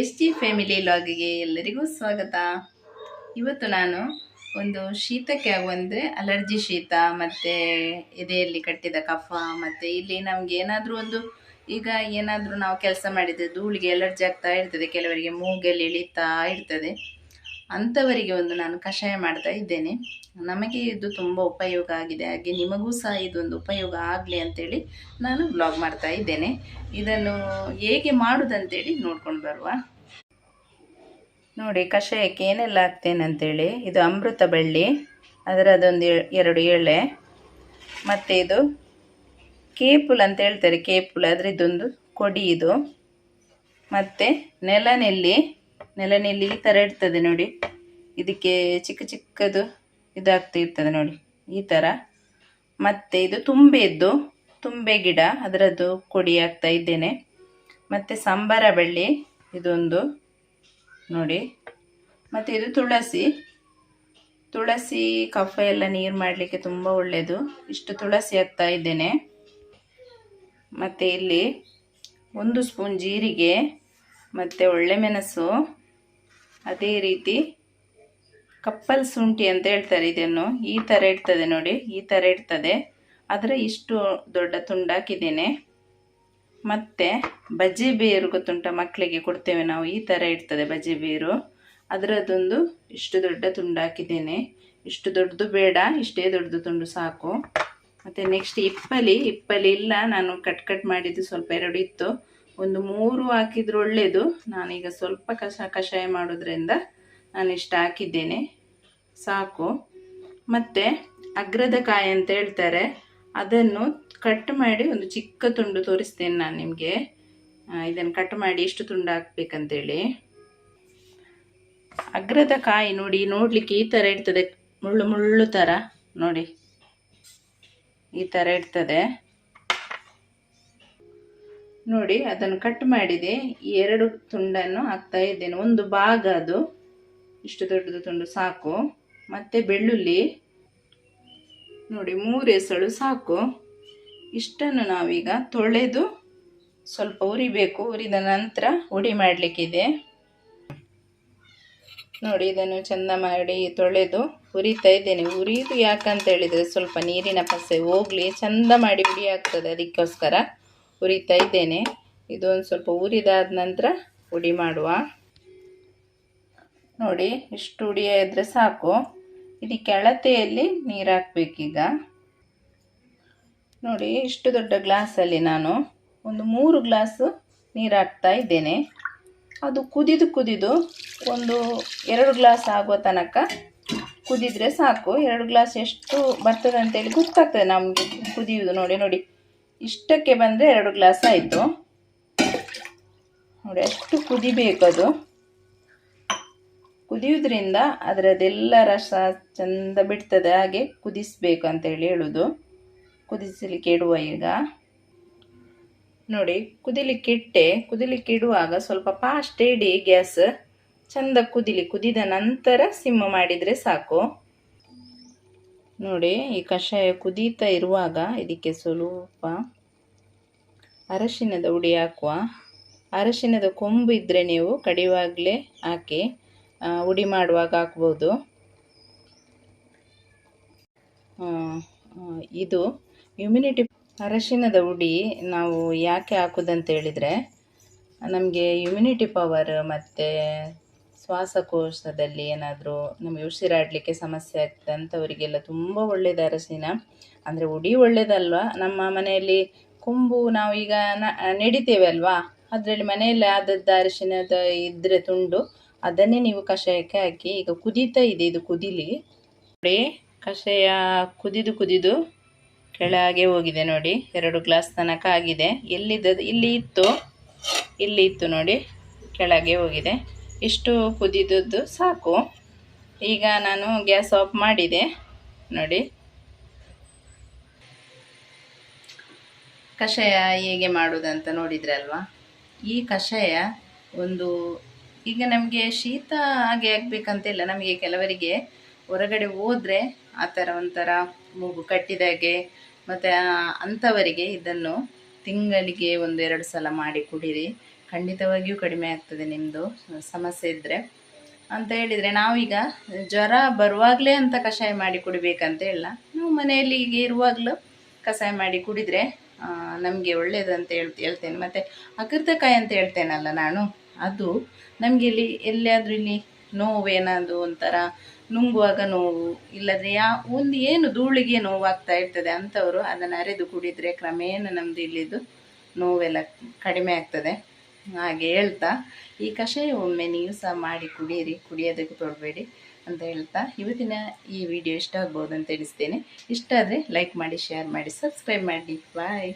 S G family ಲಾಗಿಗೆ ಎಲ್ಲರಿಗೂ ಸ್ವಾಗತ. ಇವತ್ತು ನಾನು ಒಂದು ಶೀತಕ್ಕೆ ಆಗುವಂದರೆ ಅಲರ್ಜಿ ಶೀತ ಮತ್ತು ಎದೆಯಲ್ಲಿ ಕಟ್ಟಿದ ಕಫ ಮತ್ತು ಇಲ್ಲಿ ನಮಗೆ ಏನಾದರೂ ಒಂದು ಈಗ ಏನಾದರೂ ನಾವು ಕೆಲಸ ಮಾಡಿದರೆ ಧೂಳಿಗೆ ಅಲರ್ಜಿ ಆಗ್ತಾ ಇರ್ತದೆ, ಕೆಲವರಿಗೆ ಮೂಗಲ್ಲಿ ಇಳಿತಾ ಇರ್ತದೆ. ಅಂಥವರಿಗೆ ಒಂದು ನಾನು ಕಷಾಯ ಮಾಡ್ತಾ ಇದ್ದೇನೆ. ನಮಗೆ ಇದು ತುಂಬ ಉಪಯೋಗ ಆಗಿದೆ, ಹಾಗೆ ನಿಮಗೂ ಸಹ ಇದೊಂದು ಉಪಯೋಗ ಆಗಲಿ ಅಂತೇಳಿ ನಾನು ಬ್ಲಾಗ್ ಮಾಡ್ತಾ ಇದ್ದೇನೆ. ಇದನ್ನು ಹೇಗೆ ಮಾಡುವುದಂತೇಳಿ ನೋಡ್ಕೊಂಡು ಬರುವ. ನೋಡಿ ಕಷಾಯಕ್ಕೆ ಏನೆಲ್ಲ ಹಾಕ್ತೇನೆ ಅಂತೇಳಿ. ಇದು ಅಮೃತ ಬಳ್ಳಿ, ಅದರದೊಂದು 2 ಎಳೆ, ಮತ್ತು ಇದು ಕೇಪುಲ್ ಅಂತ ಹೇಳ್ತಾರೆ, ಕೇಪುಲ್ ಅದರದ್ದೊಂದು ಕೊಡಿ ಇದು, ಮತ್ತು ನೆಲನೆಲ್ಲಿ ಈ ಥರ ಇರ್ತದೆ ನೋಡಿ. ಇದಕ್ಕೆ ಚಿಕ್ಕ ಚಿಕ್ಕದು ಇದಾಗ್ತಾ ಇರ್ತದೆ ನೋಡಿ ಈ ಥರ. ಮತ್ತು ಇದು ತುಂಬೆ ಗಿಡ, ಅದರದ್ದು ಕೊಡಿ ಹಾಕ್ತಾ ಇದ್ದೇನೆ. ಮತ್ತು ಸಂಬಾರ ಬಳ್ಳಿ ಇದೊಂದು ನೋಡಿ. ಮತ್ತು ಇದು ತುಳಸಿ ಕಫ ಎಲ್ಲ ನೀರು ಮಾಡಲಿಕ್ಕೆ ತುಂಬ ಒಳ್ಳೆಯದು. ಇಷ್ಟು ತುಳಸಿ ಹಾಕ್ತಾ ಇದ್ದೇನೆ. ಮತ್ತು ಇಲ್ಲಿ 1 ಸ್ಪೂನ್ ಜೀರಿಗೆ ಮತ್ತು ಒಳ್ಳೆಮೆಣಸು, ಅದೇ ರೀತಿ ಕಪ್ಪಲ್ ಶುಂಠಿ ಅಂತ ಹೇಳ್ತಾರೆ, ಇದನ್ನು ಈ ಥರ ಇರ್ತದೆ ನೋಡಿ, ಈ ಥರ ಇರ್ತದೆ. ಅದರ ಇಷ್ಟು ದೊಡ್ಡ ತುಂಡಾಕಿದ್ದೇನೆ. ಮತ್ತು ಬಜೆ ಬೇರು ಗೊತ್ತುಂಟ, ಮಕ್ಕಳಿಗೆ ಕೊಡ್ತೇವೆ ನಾವು, ಈ ಥರ ಇರ್ತದೆ ಬಜೆ ಬೇರು, ಅದರದ್ದೊಂದು ಇಷ್ಟು ದೊಡ್ಡ ತುಂಡಾಕಿದ್ದೇನೆ. ಇಷ್ಟು ದೊಡ್ಡದು ಬೇಡ, ಇಷ್ಟೇ ದೊಡ್ಡದು ತುಂಡು ಸಾಕು. ಮತ್ತು ನೆಕ್ಸ್ಟ್ ಇಪ್ಪಲಿ ಇಲ್ಲ, ನಾನು ಕಟ್ ಮಾಡಿದ್ದು ಸ್ವಲ್ಪ 2 ಇತ್ತು, ಒಂದು 3 ಹಾಕಿದ್ರು ಒಳ್ಳೆಯದು. ನಾನೀಗ ಸ್ವಲ್ಪ ಕಷಾಯ ಮಾಡೋದ್ರಿಂದ ನಾನು ಇಷ್ಟು ಹಾಕಿದ್ದೇನೆ, ಸಾಕು. ಮತ್ತು ಅಗ್ರದ ಕಾಯಿ ಅಂತ ಹೇಳ್ತಾರೆ, ಅದನ್ನು ಕಟ್ ಮಾಡಿ ಒಂದು ಚಿಕ್ಕ ತುಂಡು ತೋರಿಸ್ತೇನೆ ನಾನು ನಿಮಗೆ. ಇದನ್ನು ಕಟ್ ಮಾಡಿ ಎಷ್ಟು ತುಂಡು ಹಾಕ್ಬೇಕಂತೇಳಿ. ಅಗ್ರದ ಕಾಯಿ ನೋಡಲಿಕ್ಕೆ ಈ ಥರ ಇರ್ತದೆ, ಮುಳ್ಳು ಥರ ನೋಡಿ, ಈ ಥರ ಇರ್ತದೆ ನೋಡಿ. ಅದನ್ನು ಕಟ್ ಮಾಡಿದೆ, 2 ತುಂಡನ್ನು ಹಾಕ್ತಾ ಇದ್ದೇನೆ. ಒಂದು ಭಾಗ ಅದು ಇಷ್ಟು ದೊಡ್ಡದು ತುಂಡು ಸಾಕು. ಮತ್ತು ಬೆಳ್ಳುಳ್ಳಿ ನೋಡಿ 3 ಎಸಳು ಸಾಕು. ಇಷ್ಟನ್ನು ನಾವೀಗ ತೊಳೆದು ಸ್ವಲ್ಪ ಉರಿಬೇಕು. ಉರಿದ ನಂತರ ಹುಡಿ ಮಾಡಲಿಕ್ಕಿದೆ ನೋಡಿ. ಇದನ್ನು ಚೆಂದ ಮಾಡಿ ತೊಳೆದು ಹುರಿತಾ ಇದ್ದೇನೆ. ಉರಿದು ಯಾಕಂತ ಹೇಳಿದರೆ ಸ್ವಲ್ಪ ನೀರಿನ ಪಸೆ ಹೋಗಲಿ, ಚೆಂದ ಮಾಡಿ ಹುಡಿ ಆಗ್ತದೆ, ಅದಕ್ಕೋಸ್ಕರ ಹುರಿತಾ ಇದ್ದೇನೆ. ಇದೊಂದು ಸ್ವಲ್ಪ ಉರಿದಾದ ನಂತರ ಹುಡಿ ಮಾಡುವ ನೋಡಿ. ಇಷ್ಟು ಹುಡಿ ಇದ್ದರೆ ಸಾಕು. ಇದಕ್ಕೆ ಅಳತೆಯಲ್ಲಿ ನೀರು ಹಾಕಬೇಕೀಗ ನೋಡಿ. ಇಷ್ಟು ದೊಡ್ಡ ಗ್ಲಾಸಲ್ಲಿ ನಾನು ಒಂದು 3 ಗ್ಲಾಸು ನೀರು ಹಾಕ್ತಾ ಇದ್ದೇನೆ. ಅದು ಕುದಿದು ಒಂದು 2 ಗ್ಲಾಸ್ ಆಗುವ ತನಕ ಕುದಿದ್ರೆ ಸಾಕು. 2 ಗ್ಲಾಸ್ ಎಷ್ಟು ಬರ್ತದೆ ಅಂತೇಳಿ ಗೊತ್ತಾಗ್ತದೆ ನಮಗೆ ಕುದಿಯುವುದು. ನೋಡಿ ಇಷ್ಟಕ್ಕೆ ಬಂದರೆ 2 ಗ್ಲಾಸ್ ಆಯಿತು ನೋಡಿ. ಅಷ್ಟು ಕುದಿಬೇಕದು. ಕುದಿಯೋದ್ರಿಂದ ಅದರದ್ದೆಲ್ಲ ರಸ ಚೆಂದ ಬಿಡ್ತದೆ, ಹಾಗೆ ಕುದಿಸ್ಬೇಕು ಅಂತೇಳಿ ಹೇಳೋದು. ಕುದಿಸಲಿಕ್ಕೆ ಇಡುವ ಈಗ ನೋಡಿ. ಕುದಿಲಿಕ್ಕೆ ಇಡುವಾಗ ಸ್ವಲ್ಪ ಫಾಸ್ಟ್ ಇಡಿ ಗ್ಯಾಸ್, ಚೆಂದ ಕುದಿದ ನಂತರ ಸಿಮ್ ಮಾಡಿದರೆ ಸಾಕು ನೋಡಿ. ಈ ಕಷಾಯ ಕುದೀತಾ ಇರುವಾಗ ಇದಕ್ಕೆ ಸ್ವಲ್ಪ ಅರಶಿನದ ಹುಡಿ ಹಾಕುವ. ಅರಶಿನದ ಕೊಂಬು ಇದ್ದರೆ ನೀವು ಕಡಿವಾಗಲೇ ಹಾಕಿ ಹುಡಿ ಮಾಡುವಾಗ ಹಾಕ್ಬೋದು. ಇದು ಇಮ್ಯುನಿಟಿ. ಅರಶಿನದ ಹುಡಿ ನಾವು ಯಾಕೆ ಹಾಕೋದಂತ ಹೇಳಿದರೆ, ನಮಗೆ ಇಮ್ಯುನಿಟಿ ಪವರ್ ಮತ್ತು ಶ್ವಾಸಕೋಶದಲ್ಲಿ ಏನಾದರೂ ನಮಗೆ ಉಸಿರಾಡಲಿಕ್ಕೆ ಸಮಸ್ಯೆ ಆಗ್ತದೆ ಅಂಥವರಿಗೆಲ್ಲ ತುಂಬ ಒಳ್ಳೆಯದು ಅರಶಿನ. ಅಂದರೆ ಹುಡಿ ಒಳ್ಳೆಯದಲ್ವ, ನಮ್ಮ ಮನೆಯಲ್ಲಿ ಕೊಂಬು ನಾವು ಈಗ ನೆಡಿತೇವೆ ಅಲ್ವಾ, ಅದರಲ್ಲಿ ಮನೆಯಲ್ಲಿ ಆದದ್ದು ಅರಶಿನದ ಇದ್ದರೆ ತುಂಡು, ಅದನ್ನೇ ನೀವು ಕಷಾಯಕ್ಕೆ ಹಾಕಿ. ಈಗ ಕುದೀತಾ ಇದೆ, ಇದು ಕುದೀಲಿ ನೋಡಿ. ಕಷಾಯ ಕುದಿದು ಕೆಳಗೆ ಹೋಗಿದೆ ನೋಡಿ. 2 ಗ್ಲಾಸ್ ತನಕ ಆಗಿದೆ. ಇಲ್ಲಿ ಇತ್ತು ನೋಡಿ, ಕೆಳಗೆ ಹೋಗಿದೆ. ಇಷ್ಟು ಕುದಿದದ್ದು ಸಾಕು. ಈಗ ನಾನು ಗ್ಯಾಸ್ ಆಫ್ ಮಾಡಿದೆ ನೋಡಿ. ಕಷಾಯ ಹೇಗೆ ಮಾಡೋದಂತ ನೋಡಿದ್ರಲ್ವಾ. ಈ ಕಷಾಯ ಈಗ ನಮಗೆ ಶೀತ ಹಾಗೆ ಆಗಬೇಕಂತಿಲ್ಲ. ನಮಗೆ ಕೆಲವರಿಗೆ ಹೊರಗಡೆ ಹೋದರೆ ಆ ಥರ ಒಂಥರ ಮೂಗು ಕಟ್ಟಿದಾಗೆ, ಮತ್ತು ಅಂಥವರಿಗೆ ಇದನ್ನು ತಿಂಗಳಿಗೆ 1-2 ಸಲ ಮಾಡಿ ಕುಡೀರಿ. ಖಂಡಿತವಾಗಿಯೂ ಕಡಿಮೆ ಆಗ್ತದೆ ನಿಮ್ಮದು ಸಮಸ್ಯೆ ಇದ್ದರೆ. ಅಂತ ಹೇಳಿದರೆ ನಾವೀಗ ಜ್ವರ ಬರುವಾಗಲೇ ಅಂತ ಕಷಾಯ ಮಾಡಿ ಕುಡಿಬೇಕಂತ ಹೇಳ, ನಾವು ಮನೆಯಲ್ಲಿ ಈಗ ಇರುವಾಗಲೂ ಕಷಾಯ ಮಾಡಿ ಕುಡಿದರೆ ನಮಗೆ ಒಳ್ಳೆಯದು ಅಂತ ಹೇಳ್ತೇನೆ. ಮತ್ತು ಅಕೃತಕಾಯಿ ಅಂತ ಹೇಳ್ತೇನಲ್ಲ ನಾನು, ಅದು ನಮಗೆ ಎಲ್ಲಿಯಾದರೂ ಇಲ್ಲಿ ನೋವೇನಾದರೂ ಒಂಥರ ನುಂಗುವಾಗ ನೋವು, ಇಲ್ಲದ್ರೆ ಒಂದು ಏನು ಧೂಳಿಗೆ ನೋವಾಗ್ತಾ ಇರ್ತದೆ ಅಂಥವರು ಅದನ್ನು ಅರೆದು ಕುಡಿದರೆ ಕ್ರಮೇಣ ನಮ್ಮದು ಇಲ್ಲಿದ್ದು ನೋವೆಲ್ಲ ಕಡಿಮೆ ಆಗ್ತದೆ. ಹಾಗೆ ಹೇಳ್ತಾ ಈ ಕಷಾಯ ಒಮ್ಮೆ ನೀವು ಸಹ ಮಾಡಿ ಕುಡಿಯೋದಕ್ಕೆ ತೊಡಬೇಡಿ ಅಂತ ಹೇಳ್ತಾ ಇವತ್ತಿನ ಈ ವಿಡಿಯೋ ಇಷ್ಟ ಆಗ್ಬೋದು ಅಂತ ಎಣಿಸ್ತೇನೆ. ಇಷ್ಟ ಆದರೆ ಲೈಕ್ ಮಾಡಿ, ಶೇರ್ ಮಾಡಿ, ಸಬ್ಸ್ಕ್ರೈಬ್ ಮಾಡಿ. ಬಾಯ್.